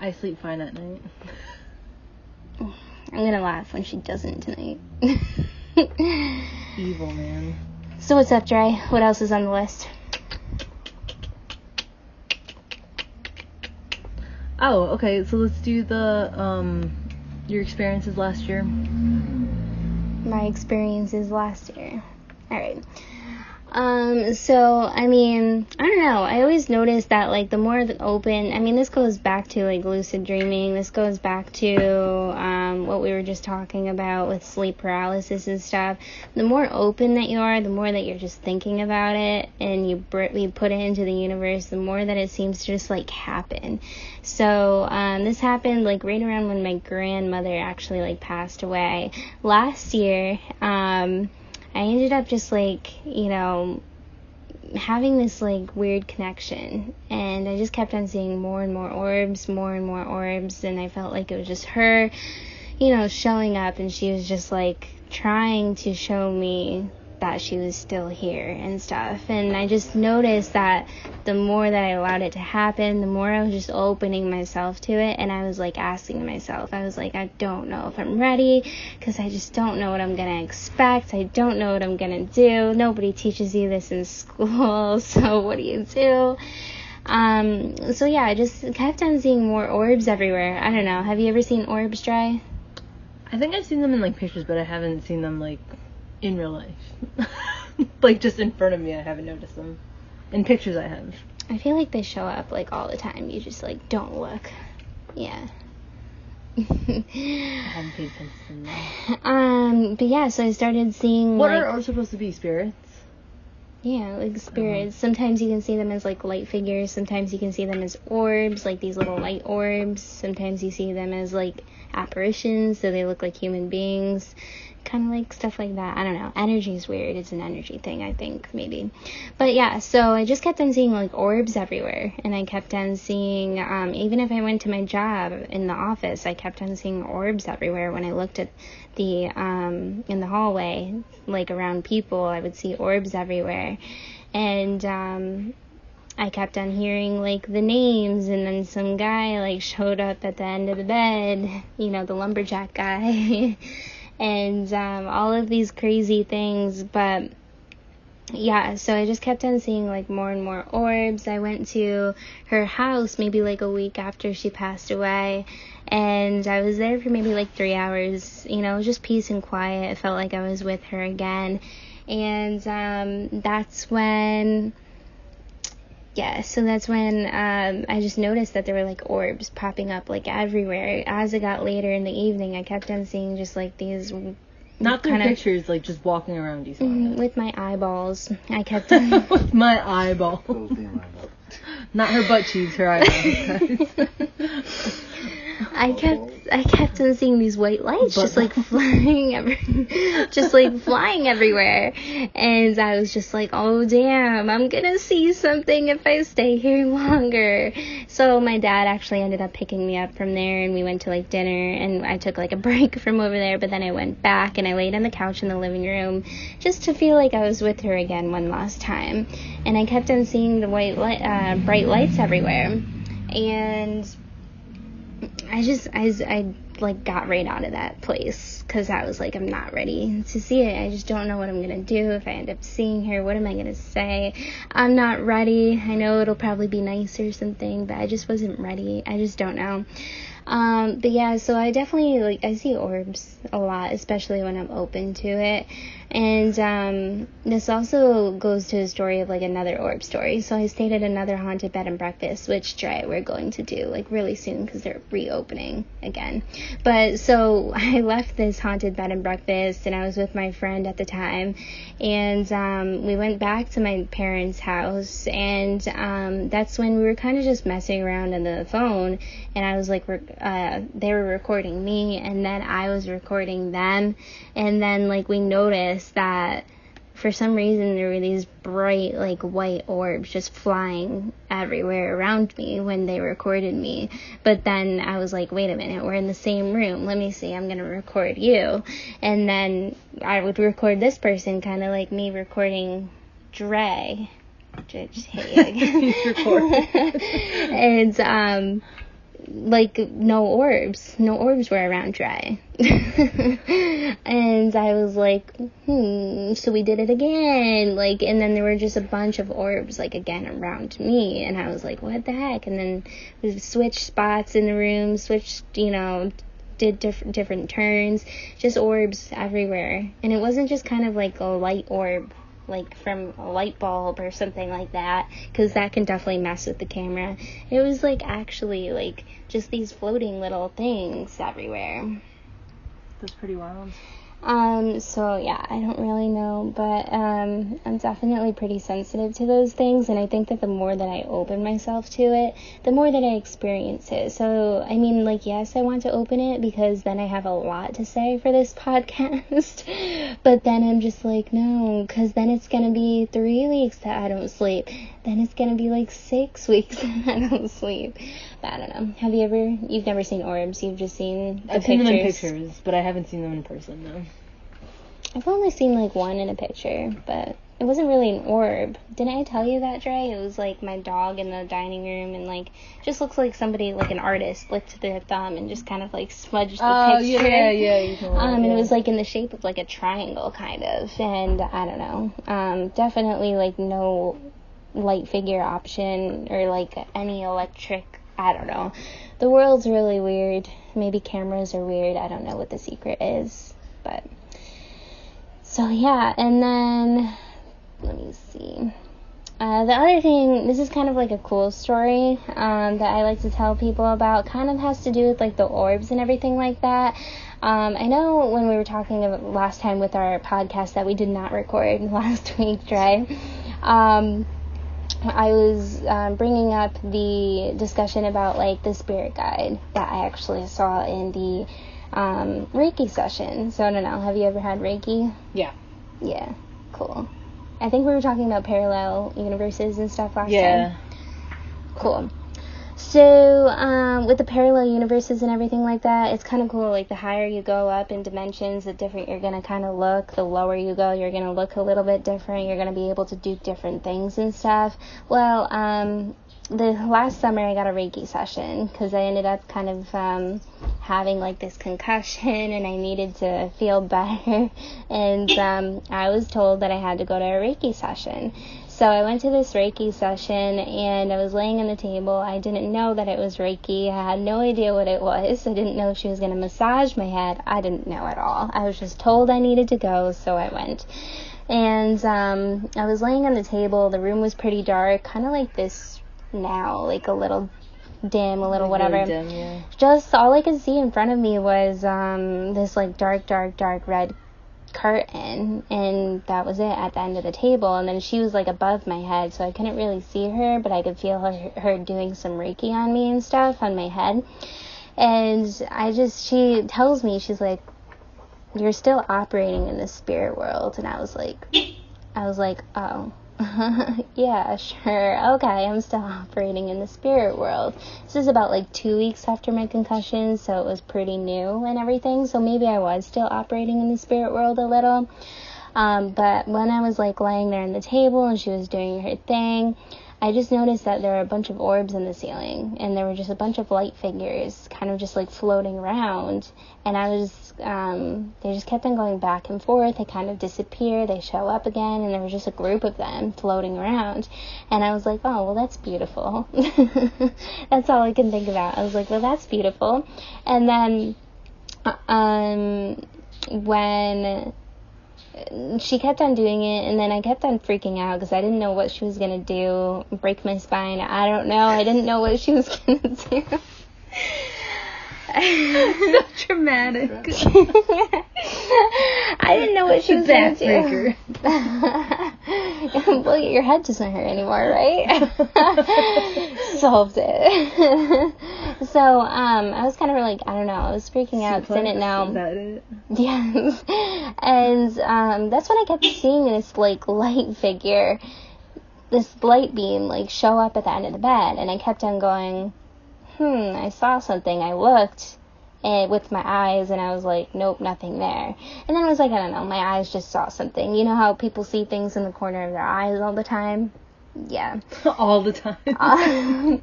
I sleep fine at night. I'm gonna laugh when she doesn't tonight. Evil, man. So what's up, Dre? What else is on the list? Oh, okay, so let's do the, your experiences last year. My experiences last year. Alright. So, I mean, I don't know. I always noticed that, like, the more open, I mean, this goes back to, like, lucid dreaming. This goes back to, what we were just talking about with sleep paralysis and stuff. The more open that you are, the more that you're just thinking about it, and you put it into the universe, the more that it seems to just, like, happen. So, this happened, like, right around when my grandmother actually, like, passed away. Last year, I ended up just, like, you know, having this, like, weird connection, and I just kept on seeing more and more orbs, and I felt like it was just her, you know, showing up, and she was just, like, trying to show me that she was still here and stuff. And I just noticed that the more that I allowed it to happen, the more I was just opening myself to it, and I was, like, asking myself, I was like, I don't know if I'm ready, because I just don't know what I'm going to expect. I don't know what I'm going to do. Nobody teaches you this in school, so what do you do? So yeah, I just kept on seeing more orbs everywhere. I don't know. Have you ever seen orbs, Dry? I think I've seen them in, like, pictures, but I haven't seen them, like, in real life. Like, just in front of me, I haven't noticed them. In pictures, I have. I feel like they show up, like, all the time. You just, like, don't look. Yeah. I haven't paid attention to them. But yeah, so I started seeing, what like... are orbs supposed to be? Spirits? Yeah, like spirits. Sometimes you can see them as, like, light figures. Sometimes you can see them as orbs, like these little light orbs. Sometimes you see them as, like, apparitions, so they look like human beings. Kind of like stuff like that. I don't know. Energy is weird. It's an energy thing, I think, maybe. But yeah, so I just kept on seeing, like, orbs everywhere. And I kept on seeing, even if I went to my job in the office, I kept on seeing orbs everywhere. When I looked at the, in the hallway, like, around people, I would see orbs everywhere. And, I kept on hearing, like, the names, and then some guy, like, showed up at the end of the bed, you know, the lumberjack guy. And all of these crazy things. But yeah, so I just kept on seeing, like, more and more orbs. I went to her house maybe, like, a week after she passed away, and I was there for maybe, like, 3 hours. You know, just peace and quiet. I felt like I was with her again. And that's when I just noticed that there were, like, orbs popping up, like, everywhere. As it got later in the evening, I kept on seeing just, like, these... Not through pictures, like, just walking around you. With my eyeballs. I kept on... With my eyeballs. Not her butt cheeks, her eyeballs. I kept on seeing these white lights just, like, flying everywhere. And I was just like, oh, damn, I'm gonna see something if I stay here longer. So my dad actually ended up picking me up from there, and we went to, like, dinner, and I took, like, a break from over there, but then I went back, and I laid on the couch in the living room just to feel like I was with her again one last time. And I kept on seeing the bright lights everywhere. And I like, got right out of that place, because I was like, I'm not ready to see it. I just don't know what I'm going to do. If I end up seeing her, what am I going to say? I'm not ready. I know it'll probably be nice or something, but I just wasn't ready. I just don't know. But yeah, so I definitely, like, I see orbs a lot, especially when I'm open to it. And this also goes to a story of, like, another orb story. So I stayed at another haunted bed and breakfast, which Drea we're going to do, like, really soon, because they're reopening again. But so I left this haunted bed and breakfast, and I was with my friend at the time, and we went back to my parents' house, and that's when we were kind of just messing around on the phone, and I was like, they were recording me, and then I was recording them, and then, like, we noticed that for some reason there were these bright, like, white orbs just flying everywhere around me when they recorded me. But then I was like, wait a minute, we're in the same room, let me see, I'm gonna record you. And then I would record this person, kind of like me recording Drea. Just hate you again. And like, no orbs were around Drea. And I was like, so we did it again, like, and then there were just a bunch of orbs, like, again around me, and I was like, what the heck? And then we switched spots in the room, did different turns, just orbs everywhere. And it wasn't just kind of like a light orb, like from a light bulb or something like that, because that can definitely mess with the camera. It was like actually like just these floating little things everywhere. That's pretty wild. So yeah, I don't really know, but I'm definitely pretty sensitive to those things, and I think that the more that I open myself to it, the more that I experience it. So, I mean, like, yes, I want to open it because then I have a lot to say for this podcast, but then I'm just like, no, because then it's going to be 3 weeks that I don't sleep, then it's going to be like 6 weeks that I don't sleep. But I don't know. You've never seen orbs, you've just seen the pictures? I've seen them in pictures, but I haven't seen them in person, though. I've only seen like one in a picture, but it wasn't really an orb. Didn't I tell you that, Drea? It was like my dog in the dining room, and like just looks like somebody, like an artist, licked their thumb and just kind of like smudged the picture. Yeah. You can And it was like in the shape of like a triangle, kind of. And I don't know. Definitely like no light figure option or like any electric. I don't know. The world's really weird. Maybe cameras are weird. I don't know what the secret is, but. So yeah, and then, let me see, the other thing, this is kind of like a cool story, that I like to tell people about, kind of has to do with like the orbs and everything like that. I know when we were talking about last time with our podcast that we did not record last week, Drea, I was bringing up the discussion about like the spirit guide that I actually saw in the Reiki session. So I don't know, have you ever had Reiki? Yeah, cool. I think we were talking about parallel universes and stuff last time. Cool. So with the parallel universes and everything like that, it's kind of cool. Like the higher you go up in dimensions, the different you're going to kind of look. The lower you go, you're going to look a little bit different. You're going to be able to do different things and stuff. Well, the last summer I got a Reiki session because I ended up kind of having like this concussion and I needed to feel better, and I was told that I had to go to a Reiki session. So I went to this Reiki session and I was laying on the table. I didn't know that it was Reiki. I had no idea what it was. I didn't know if she was going to massage my head. I didn't know at all. I was just told I needed to go, so I went. And I was laying on the table. The room was pretty dark, kind of like this now, like a little dim, a little whatever. Really dim, yeah. Just all I could see in front of me was this like dark red curtain, and that was it at the end of the table. And then she was like above my head, so I couldn't really see her, but I could feel her doing some Reiki on me and stuff on my head. And she tells me, she's like, you're still operating in the spirit world. And I was like, oh. Yeah, sure, okay, I'm still operating in the spirit world. This is about like 2 weeks after my concussion, so it was pretty new and everything, so maybe I was still operating in the spirit world a little. But when I was like laying there on the table and she was doing her thing, I just noticed that there were a bunch of orbs in the ceiling, and there were just a bunch of light figures kind of just like floating around, and they just kept on going back and forth. They kind of disappear, they show up again, and there was just a group of them floating around, and I was like, oh, well, that's beautiful. That's all I can think about. I was like, well, that's beautiful. And then when she kept on doing it, and then I kept on freaking out because I didn't know what she was going to do, break my spine. I don't know. I didn't know what she was going to do. So dramatic. I didn't know what she was going to do. Well, your head doesn't hurt anymore, right? Solved it. So, I was kind of like, I don't know, I was freaking out because I didn't know. Is that it? Yes. And that's when I kept seeing this like light figure, this light beam like show up at the end of the bed, and I kept on going, I saw something. I looked with my eyes, and I was like, nope, nothing there. And then I was like, I don't know, my eyes just saw something. You know how people see things in the corner of their eyes all the time? Yeah. All the time.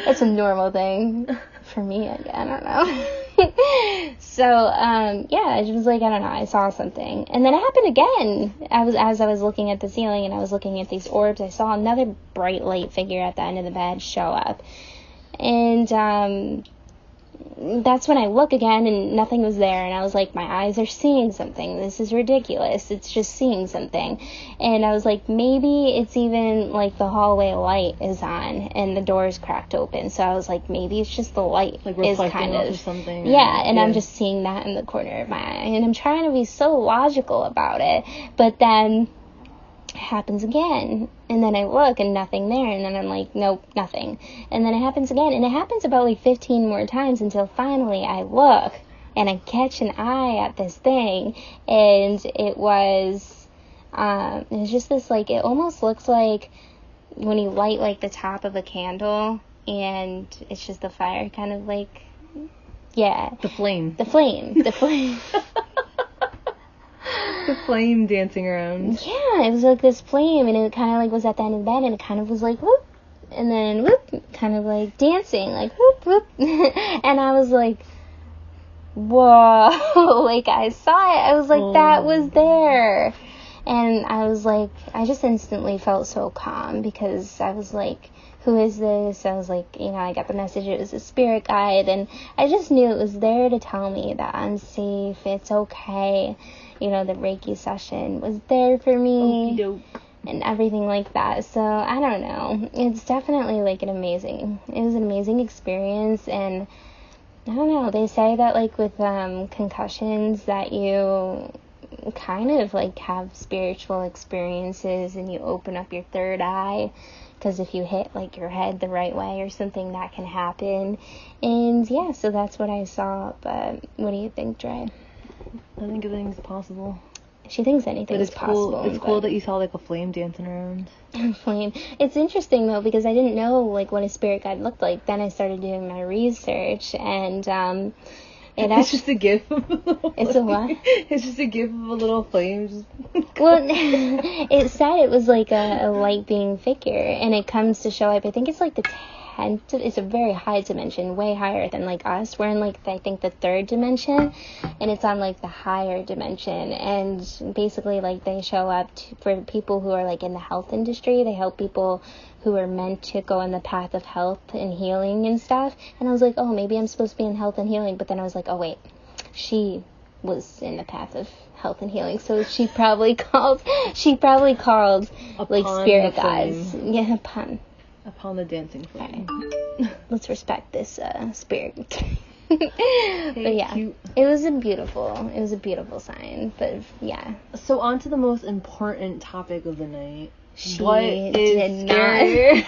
That's a normal thing for me. I don't know. So, yeah, it was like, I don't know, I saw something. And then it happened again. As I was looking at the ceiling and I was looking at these orbs, I saw another bright light figure at the end of the bed show up. And, that's when I look again and nothing was there, and I was like, my eyes are seeing something. This is ridiculous. It's just seeing something. And I was like, maybe it's even like the hallway light is on and the door is cracked open. So I was like, maybe it's just the light like is reflecting kind off of something. yeah, and I'm just seeing that in the corner of my eye, and I'm trying to be so logical about it, but then it happens again, and then I look and nothing there, and then I'm like, nope, nothing, and then it happens again, and it happens about like 15 more times until finally I look and I catch an eye at this thing, and it was just this, like, it almost looks like when you light like the top of a candle and it's just the fire kind of like, yeah, the flame the flame the flame dancing around. Yeah, it was like this flame, and it kind of like was at the end of the bed, and it kind of was like whoop, and then whoop, kind of like dancing, like whoop whoop. And I was like, whoa. Like, I saw it, I was like, that was there. And I was like, I just instantly felt so calm, because I was like, who is this? I was like, you know, I got the message it was a spirit guide, and I just knew it was there to tell me that I'm safe, it's okay. You know, the Reiki session was there for me. Okey-doke. And everything like that. So, I don't know. It's definitely like it was an amazing experience. And I don't know, they say that like with concussions that you kind of like have spiritual experiences and you open up your third eye, because if you hit like your head the right way or something, that can happen. And yeah, so that's what I saw. But what do you think, Drea? I think everything's possible. She thinks anything is possible. Cool. It's cool that you saw like a flame dancing around. Flame. It's interesting though, because I didn't know like what a spirit guide looked like. Then I started doing my research, and it's just a gif of a little It's flame. a what? It's just a gif of a little flame. Well, it said it was like a light being figure, and it comes to show up. I think it's like the 10th. It's a very high dimension, way higher than like us. We're in like I think the 3rd dimension, and it's on like the higher dimension. And basically, like they show up for people who are like in the health industry. They help people who are meant to go in the path of health and healing and stuff. And I was like, oh, maybe I'm supposed to be in health and healing. But then I was like, oh wait, she was in the path of health and healing, so she probably called like spirit guides. Yeah, upon the dancing flame. Right. Let's respect this spirit. But yeah, cute. It was a beautiful sign. But yeah. So on to the most important topic of the night. She what is did not.